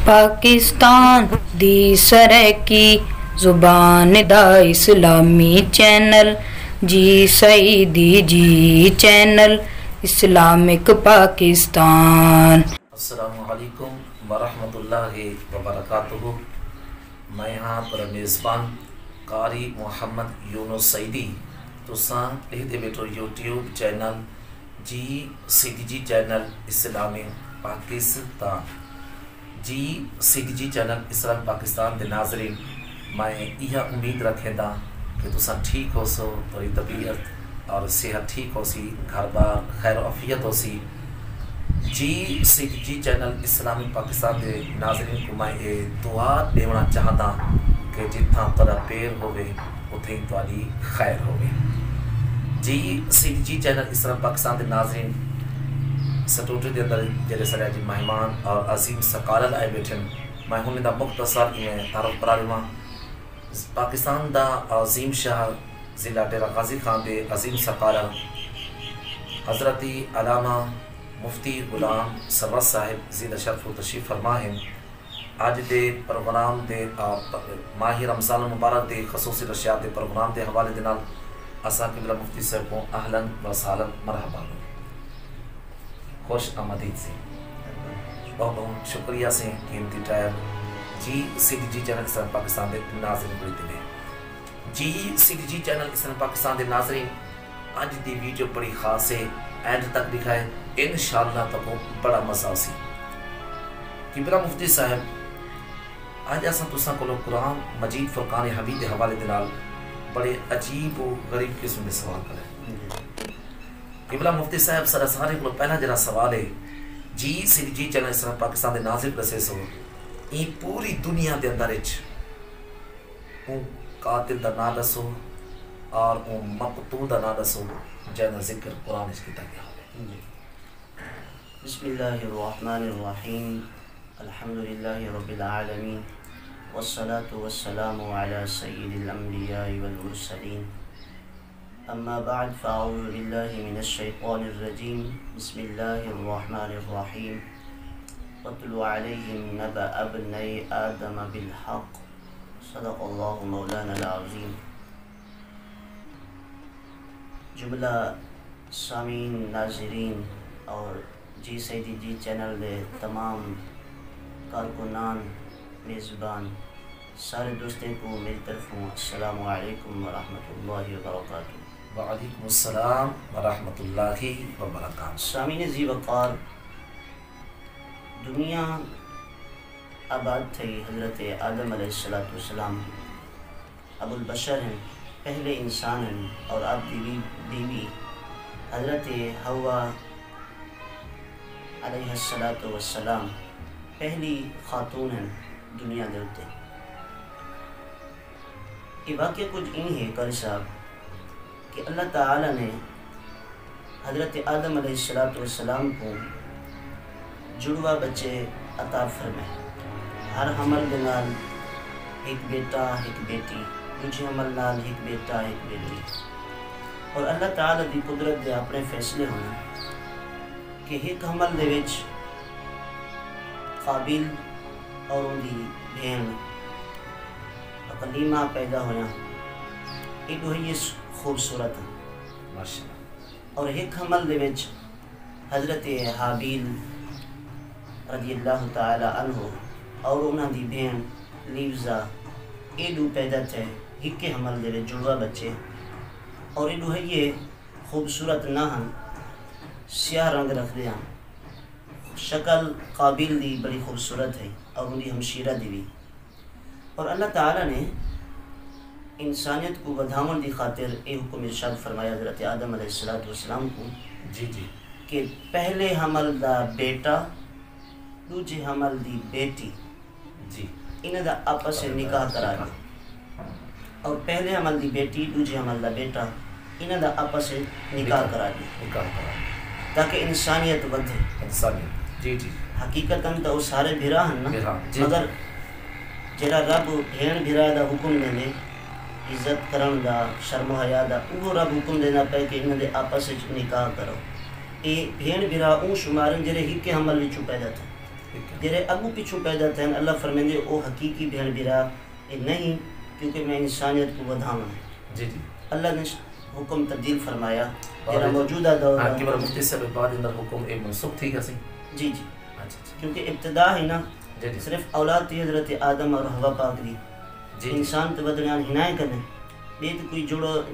پاکستان دی سرکی زبان دا اسلامی چینل جی سعیدی جی channel Islamic Pakistan. السلام علیکم ورحمۃ اللہ وبرکاتہ۔ میں ہاں پر میزبان قاری محمد یونس سعیدی تساں لکھتے بیٹھو یوٹیوب چینل جی سعیدی جی چینل اسلامی پاکستان۔ جی سعیدی جی چینل اسلام پاکستان دے ناظرین، میں یہ امید رکھیں دا کہ تساں ٹھیک ہو سو، تھوڑی طبیعت اور صحت ٹھیک ہو سی، گھر بار خیر و عافیت ہو سی۔ جی سعیدی جی چینل اسلامی پاکستان دے ناظرین کو میں یہ دعا دیونا چاہتا کہ جتنا ترا پیر ہوئے اتھیں توالی خیر ہوئے۔ جی سعیدی جی چینل اسلام پاکستان دے ناظرین، سٹوٹے دے اندر جڑے سارے جی مہمان اور عظیم سقالت آئے بیٹھن، میں ہوں دا مختصر میں تعارف کرا رہا ہوں۔ پاکستان دا عظیم شہر ضلع ڈیرہ غازی خان دے عظیم سقالت حضرت علامہ مفتی غلام سرور صاحب زیدہ شرف و تشریف فرما ہیں۔ آج دے پروگرام دے ماہ رمضان المبارک دے خصوصی رشیات دے پروگرام دے حوالے دے نال اسا قبلہ مفتی صاحب کو اہلاً و سہلاً مرحبا، خوش آمدید سے بہت بہت شکریہ سے قیمتی ٹائم جی سعیدی جی چینل اسلام پاکستان دے ناظرین کو دیتے ہیں۔ جی سعیدی جی چینل اسلام پاکستان دے ناظرین، آج دی ویڈیو بڑی خاص ہے، اینڈ تک دکھائے انشاءاللہ تک بڑا مزہ سی۔ قبلہ مفتی صاحب آج اساں تساں کو قرآن مجید فرقان حمید دے حوالے دے نال بڑے عجیب و غریب قسم دے سوال کرے۔ قبلہ مفتی صاحب سارے کو پہلا جڑا سوال ہے، جی سعیدی جی چینل اسلام پاکستان دے ناظرین دسے سو این پوری دنیا دے اندر اون قاتل دا نا دسو اور اون مقتول دا نا دسو جنہ ذکر قرآن اس کیتا گیا ہے۔ بسم اللہ الرحمن الرحیم، الحمدللہ رب العالمین، والصلاة والسلام علی سید الانبیاء والمرسلین، اما بعد فاعوذ باللہ من الشیطان الرجیم، بسم اللہ الرحمن الرحیم، واتل علیہم نبأ ابنی آدم بالحق، صدق اللہ مولانا العظیم۔ جملہ سامعین، ناظرین اور جی سعیدی جی چینل دے تمام کارکنان، میزبان، سارے دوستوں کو میری طرفوں السلام علیکم ورحمۃ اللہ وبرکاتہ۔ وعلیکم السلام ورحمۃ اللہ وبرکاتہ۔ سامعین ذی وقار، دنیا آباد تھی حضرت آدم علیہ السلام، ابو البشر ہیں، پہلے انسان ہیں، اور آپ بیوی حضرت حوا علیہ السلام پہلی خاتون ہیں دنیا دے اتے۔ یہ واقعہ کچھ این ہے قاری صاحب کہ اللہ تعالیٰ نے حضرت آدم علیہ السلام کو جڑوا بچے عطا فرمائے، ہر حمل دے نال ایک بیٹا ایک بیٹی، دوجے حمل نال ایک بیٹا ایک بیٹی، اور اللہ تعالیٰ دی قدرت دے اپنے فیصلے ہونے کہ ایک حمل دے وچ قابل اور ان دی بہن اقلیمہ پیدا ہویا، ایک ہوئی خوبصورت اور ایک حمل دے وچ حضرت حابیل رضی اللہ تعالی عنہ اور انہاں دی بہن لیوزا ایڈو پیدا تھے، ایک حمل دے وچ جڑوا بچے، اور ایڈو ہے یہ خوبصورت نہ ہن، سیاہ رنگ رکھ دیا، شکل قابل دی بڑی خوبصورت ہے اور ان دی ہمشیرہ دی بھی، اور اللہ تعالیٰ نے انسانیت کو بدھامن دی خاطر اے حکم ارشاد فرمایا حضرت آدم علیہ السلام کو جی کہ پہلے حمل دا بیٹا دوجے حمل دی بیٹی جی انہیں دا آپس سے نکاح کرا دیا، اور پہلے حمل دی بیٹی دوجے حمل دا بیٹا انہیں دا آپس سے نکاح کرا دیا تاکہ انسانیت ودھے۔ جی جی حقیقتاً تو سارے بھرا ہیں نا، جی مگر جڑا رب بھین بھرا دا حکم دینے، عزت کرن دا، شرم و حیا دا، وہ رب حکم دینا پہ کہ انہوں دے آپس سے نکاح کرو۔ یہ بھین بھرا اون شمارن جڑے ہک حمل وچوں پیدا تھے، جڑے اگو پیچھو پیدا تھے اللہ فرمیندے او حقیقی بہن برا نہیں کیونکہ میں انسانیت کو ودھاواں. جی جی اللہ نے حکم تبدیل فرمایا جڑا موجودہ دور ہاں کہ مفتی صاحب بعد اندر حکم ایک منسوخ تھی گا سی. جی جی اچھا کیونکہ ابتدا ہے نا جی جی صرف اولاد تھی حضرت آدم اور حوا پاک دی. جی انسان تو ودنیان ہنائے کنے بے تو کوئی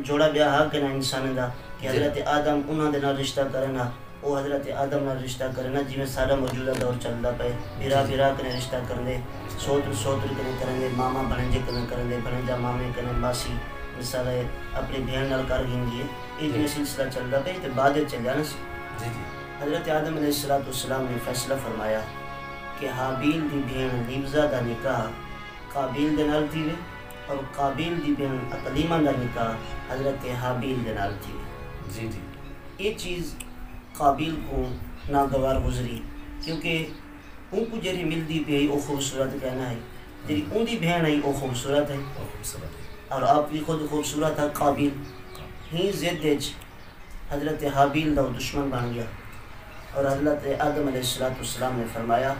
جوڑا بیاہ ہا کنا انسان دا کہ حضرت آدم انہاں دے نال رشتہ کرنا او حضرت آدم نال رشتہ کرنا جی میں سارا موجودہ دور چلدا پے بھرا بھرا کنے رشتہ کرنے سوتر سوتر کنے کرنے ماما بھنجے کنے کرنے بھنجا مامے کنے ماسی مثال ہے اپنی بہن نال کر گھندی ہے یہ جو سلسلہ چلدا پے تے بعد چل جانا. جی جی حضرت آدم علیہ السلام نے فیصلہ فرمایا کہ حابیل دی بہن لیبزا دا نکاح قابیل دے نال تھی اور قابیل دی بہن اقلیمہ دا نکاح حضرت حابیل دے نال تھی. جی جی یہ چیز قابیل کو ناگوار گزری کیونکہ ان کو جری ملتی پی وہ خوبصورت کہنا ہے جی ان دی بہن ہے وہ خوبصورت ہے اور آپ بھی خود خوبصورت ہے. قابیل ہی زد حضرت حابیل دا دشمن بن گیا اور حضرت آدم علیہ السلام نے فرمایا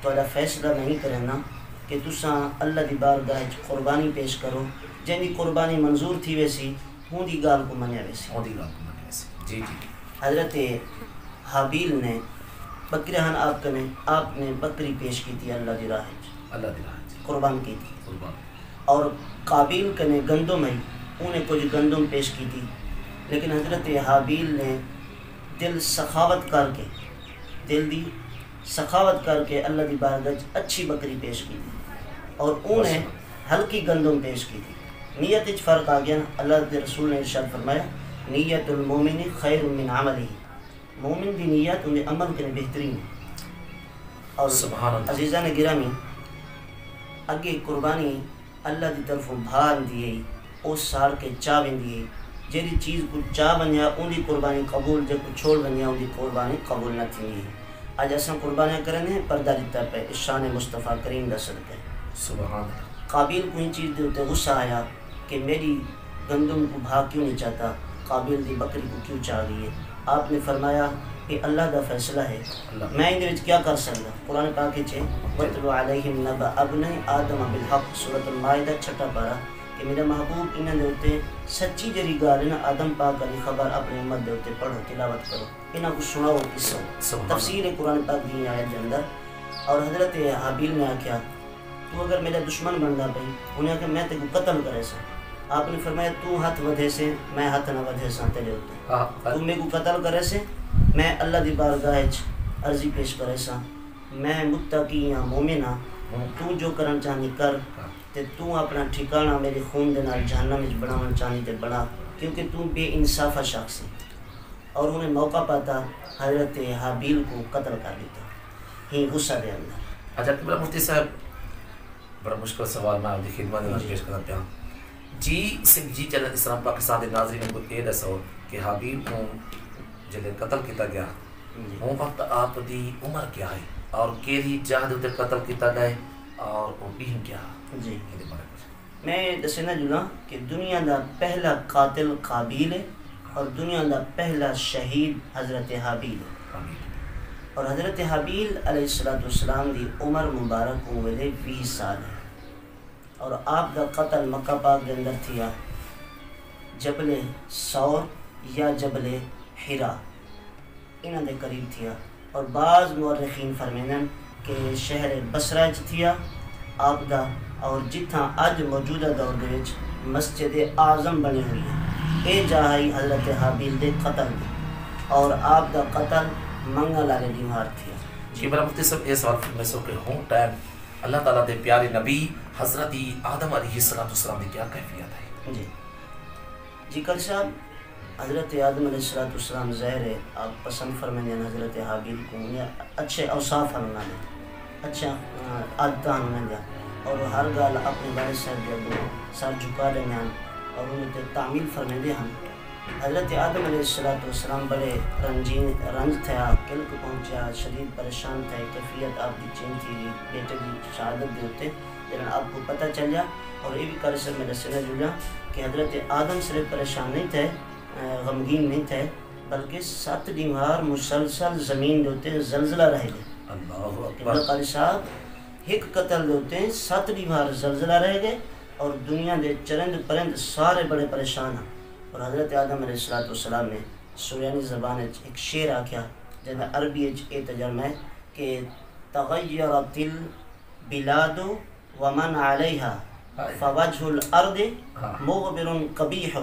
تو فیصلہ نہیں کرنا کہ تساں اللہ دی بارگاہ قربانی پیش کرو جن دی قربانی منظور تھی ویسی ہوں دی گال کو منیا ویسی. جی جی حضرت حابیل نے بکریان آپ نے بکری پیش کی تھی اللہ دی راہ قربان کی تھی اور قابیل کنے گندم ہے انہیں کچھ گندم پیش کی تھی لیکن حضرت حابیل نے دل دی سخاوت کر کے اللہ دی بارگاہ اچھی بکری پیش کی تھی اور انہیں ہلکی گندم پیش کی تھی. نیت اچ فرق آ گیا نا. اللہ کے رسول نے ارشاد فرمایا نیت المومن خیر من عملہ مومن دی نیت انہیں عمل کے بہترین ہے. اور عزیزان گرامی اگے قربانی اللہ دی طرف بھار دیئے او سار کے چاہ بندیئے جیری چیز کو چاہ بنیا ان دی قربانی قبول جب کو چھوڑ بنیا ان دی قربانی قبول نہ تھی. آج ایسا قربانیاں کرنے پردہ دیتا پہ شان مصطفیٰ کریم دا صدقہ ہے. سبحان. قابیل کو ان چیز دے ہوتے غصہ آیا کہ میری گندم کو بھا کیوں نہیں چاہتا قابیل دی بکری کو کیوں چاہ گئی ہے. آپ نے فرمایا کہ اللہ دا فیصلہ ہے میں ان دے کیا کر سکتا. قرآن پاک چھے وَاتْلُ عَلَيْهِمْ نَبَأَ ابْنَيْ آدَمَ بِالْحَقِّ سورۃ المائدہ 6 پارہ کہ میرے محبوب انہاں دے ہوتے سچی جری گال ہے نا آدم پاک علی خبر اپنے امت دے ہوتے پڑھو تلاوت کرو انہاں کو سناؤ قصہ تفسیر قرآن پاک دی آیت کے اندر. اور حضرت حابیل نے آکھیا تو اگر میرا دشمن بندا پئی انہیں کہ میں تے کو قتل کرے سا. آپ نے فرمایا تو ہاتھ ودھے سے میں ہاتھ نہ ودھے سا تیرے ہوتے تو میں کو قتل کرے سے میں اللہ دی بارگاہ عرضی پیش کرے سا میں متقی ہاں مومن ہاں تو جو کرن چاہنی کر تے تو اپنا ٹھکانہ میرے خون دے نال جہنم وچ بناون چاہنی تے بنا کیونکہ تو بے انصافہ شخص ہے. اور انہیں موقع پاتا حضرت حابیل کو قتل کر دیتا ہی غصہ دے اندر. اچھا قبلہ مفتی صاحب بڑا مشکل سوال میں آپ کی خدمت میں پیش کرنا پیا جی سنگھ جی چلن اسلام پاکستان کے ناظرین کو یہ دسو کہ حابیل کو جلے قتل کیتا گیا وہ وقت آپ دی عمر کیا ہے اور کیری جہد تے قتل کیتا گئے اور وہ بھی کیا جی میں دسنا جنا کہ دنیا دا پہلا قاتل قابیل ہے اور دنیا دا پہلا شہید حضرت حابیل ہے. اور حضرت حابیل علیہ السلام دی عمر مبارک ہوئے 20 سال ہے اور آپ دا قتل مکہ پاک دے اندر تھیا جبل سور یا جبل حرا انہاں دے قریب تھیا. اور بعض مورخین فرمینن کہ شہر بصرہ چ تھیا آپ دا اور جتھاں اج موجودہ دور دے وچ مسجد اعظم بنی ہوئی ہے اے جاہی حضرت حابیل دے قتل دی اور آپ دا قتل منگل والے دیوار تھیا. جی میرا مفتی صاحب یہ سوال میں سو کہ ہوں ٹائم اللہ تعالیٰ دے پیارے نبی حضرت آدم علیہ السلام دی کیا کیفیت ہے؟ جی کل صاحب حضرت آدم علیہ السلام ظاہر ہے آپ پسند فرمائیں حضرت حابیل کو اچھے اوصاف ہونا دے اچھا عادتیں ہونا دیا اور ہر گال اپنے بڑے صاحب دے سر جھکا لینا اور انہیں تے تعمیل فرمائیں دے ہم. حضرت آدم علیہ السلام بڑے رنج تھا کلک پہنچا شدید پریشان تھا کیفیت آپ کی چین تھی بیٹے کی شہادت دے ہوتے لیکن آپ کو پتہ چل جا. اور یہ بھی کر سر میں دسنا جڑا کہ حضرت آدم صرف پریشان نہیں تھے غمگین نہیں تھے بلکہ 7 دیوار مسلسل زمین دے ہوتے زلزلہ رہے گئے اللہ کہ اکبر قاری صاحب ایک قتل ہوتے ہیں 7 بار زلزلہ رہ گئے اور دنیا دے چرند پرند سارے بڑے پریشان ہیں. اور حضرت آدم علیہ السلام نے سریانی زبان ایک شعر آکھیا جن عربی اے ترجمہ ہے کہ تغیرت البلاد ومن علیہا فوجہ الارض مغبر قبیح.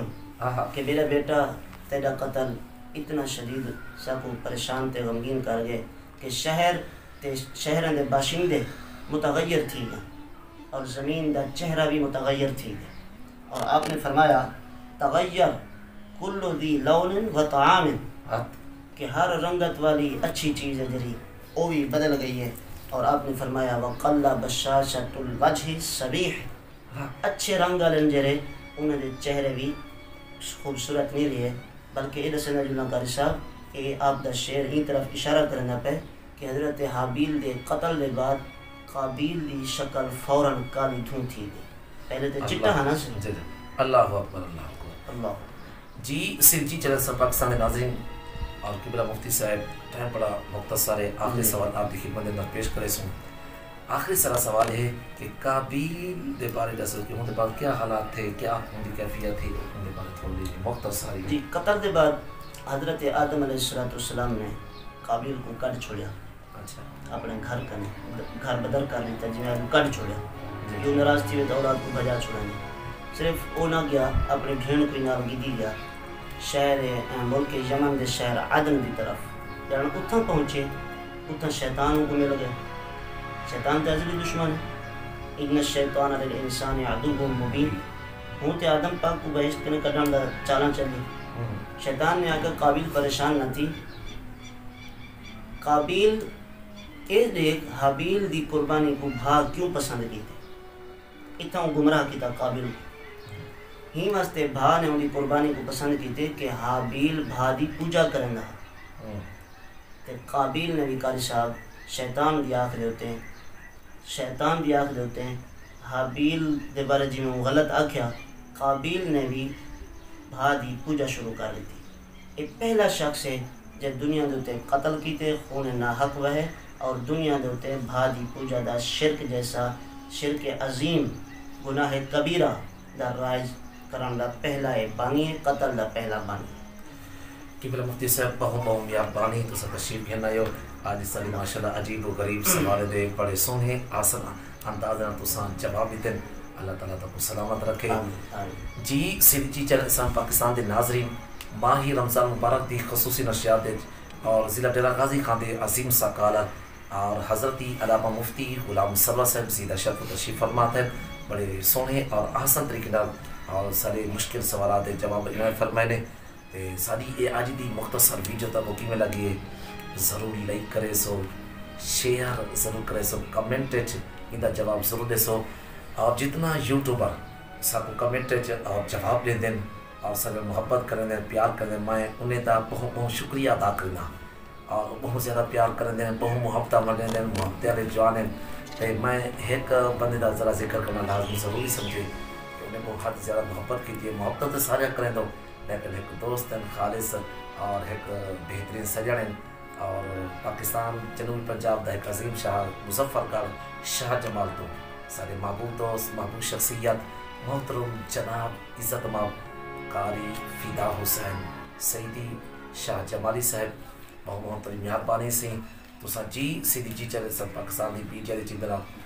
کہ میرا بیٹا تیرا قتل اتنا شدید سب کو پریشان تے غمگین کر گئے کہ شہراں دے باشندے متغیر تھی گئے اور زمین دا چہرہ بھی متغیر تھی گئے. اور آپ نے فرمایا تغیر کل ذی لون و طعام کہ ہر رنگت والی اچھی چیز ہے جری وہ بھی بدل گئی ہے. اور آپ نے فرمایا وقل بشاشۃ الوجہ صبیح اچھے رنگ والے جڑے انہاں دے چہرے بھی خوبصورت نہیں رہے. بلکہ یہ دسنا جلنا قاری صاحب کہ آپ دا شعر ہی طرف اشارہ کرنا پہ کہ حضرت حابیل دے قتل دے بعد قابیل دی شکل فوراً کالی دھون تھی گئی. پہلے تو چٹا ہے نا سر. اللہ اکبر اللہ اکبر. اللہ جی سر جی چلے سر پاکستان کے ناظرین اور قبلہ مفتی صاحب ٹائم بڑا مختصر ہے. آخری سوال آپ کی خدمت اندر پیش کرے سوں. آخری سارا سوال ہے کہ قابیل دے بارے دسو کہ ان دے بعد کیا حالات تھے, کیا ان دی کیفیت تھی, ان دے بارے تھوڑی مختصر. جی قتل دے بعد حضرت آدم علیہ السلام نے قابیل کو کٹ چھوڑیا. اچھا اپنے گھر بدر کر لیتا جنہیں کٹ چھوڑیا. جو ناراض تھی وہ اولاد کو بجا چھوڑانی. صرف وہ نہ گیا اپنے بھیڑ کو نال گیدی گیا شہر ملک یمن دے شہر عدن دی طرف. جان اتھاں پہنچے اتھاں شیطان کو مل گیا. شیطان تے ازلی دشمن ہے. ان الشیطان للانسان عدو مبین. ہوں تے آدم پاک کو بہشت کنے کڈن دا چالاں چلی. شیطان نے آ کر قابیل پریشان نہ تھی. قابیل اے دیکھ حابیل دی قربانی کو بھا کیوں پسند کی تھے. اتنا گمراہ کیتا قابیل کو. ہی واسطے بھا نے ان کی قربانی کو پسند کیتے کہ حابیل بھا دی پوجا کرنا. تے قابیل نے بھی قاری صاحب شیطان دی آنکھ دے ہوتے ہیں حابیل دے بارے جی میں غلط آکھیا قابیل نے بھی بھا دی پوجا شروع کر لی تھی. ایک پہلا شخص ہے جب دنیا دے ہوتے قتل کیتے خون ناحق وہے اور دنیا دے ہوتے بھا دی پوجا دا شرک جیسا شرک عظیم گناہ کبیرہ دا رائج کرن دا پہلا بانی ہے. قتل دا پہلا بانی ہے. قبلہ مفتی صاحب بہت میاب بانی تو سب تشریف گھن آئیو. آج سالی ماشاءاللہ عجیب و غریب سوال دے بڑے سونے آسان انداز نال تساں جواب بھی دین. اللہ تعالیٰ تک سلامت رکھے. جی سندھ جی چینل اسلام پاکستان دے ناظرین ماہ رمضان مبارک دی خصوصی نشریات اور ضلع ڈیرہ غازی خان دے عظیم ساکالہ اور حضرتی علامہ مفتی غلام صبر صاحب زیدہ شرف تشریف فرماتے ہیں. بڑے سونے اور آسان طریقے نال اور سارے مشکل سوالات دے جواب عنایت فرمائے نے. ساری یہ آج دی مختصر ویڈیو تک وہ کیویں لگی ضرور لائک کرے سو, شیئر ضرور کرے سو, کمنٹ ان دا جواب ضرور دے سو. اور جتنا یوٹیوبر سب کو کمنٹ اور جواب دے دیں اور سب محبت کریں دیں پیار کریں میں انہیں دا بہت بہت شکریہ ادا کرنا اور بہت زیادہ پیار کریں دیں بہت محبت ملیں دیں محبت والے جوانے. تو میں ایک بندے دا ذرا ذکر کرنا لازمی ضروری سمجھے کہ انہیں بہت حد زیادہ محبت کی تھی. محبت تو سارے کریں دو لیکن ایک دوست ہیں خالص اور ایک بہترین سجن ہیں اور پاکستان جنوبی پنجاب دا ایک عظیم شاہ مظفر کار شاہ جمال تو سارے محبوب دوست محبوب شخصیت محترم جناب عزت ماب قاری فدا حسین سیدی شاہ جمالی صاحب بہت بہت مہربانی سے تو جی سیدھی جی چلے سب پاکستان دی میڈیا دی چیز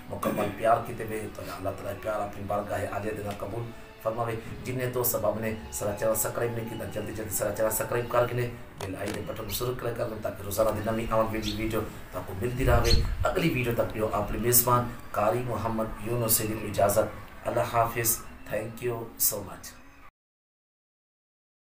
مکمل پیار کیتے ہوئے تو اللہ تعالیٰ پیار اپنی بارگاہ عالیہ دینا قبول فرماوے. جن نے تو سبب نے سرا چینل سبسکرائب نہیں کیتا جلدی جلدی سرا چینل سبسکرائب کر کے بیل آئی بٹن ضرور کلک کر لیں تاکہ روزانہ دی نئی آن والی ویڈیو آپ کو ملتی رہے. اگلی ویڈیو تک جو آپ میزبان قاری محمد یونس سے اجازت. اللہ حافظ. Thank you so much.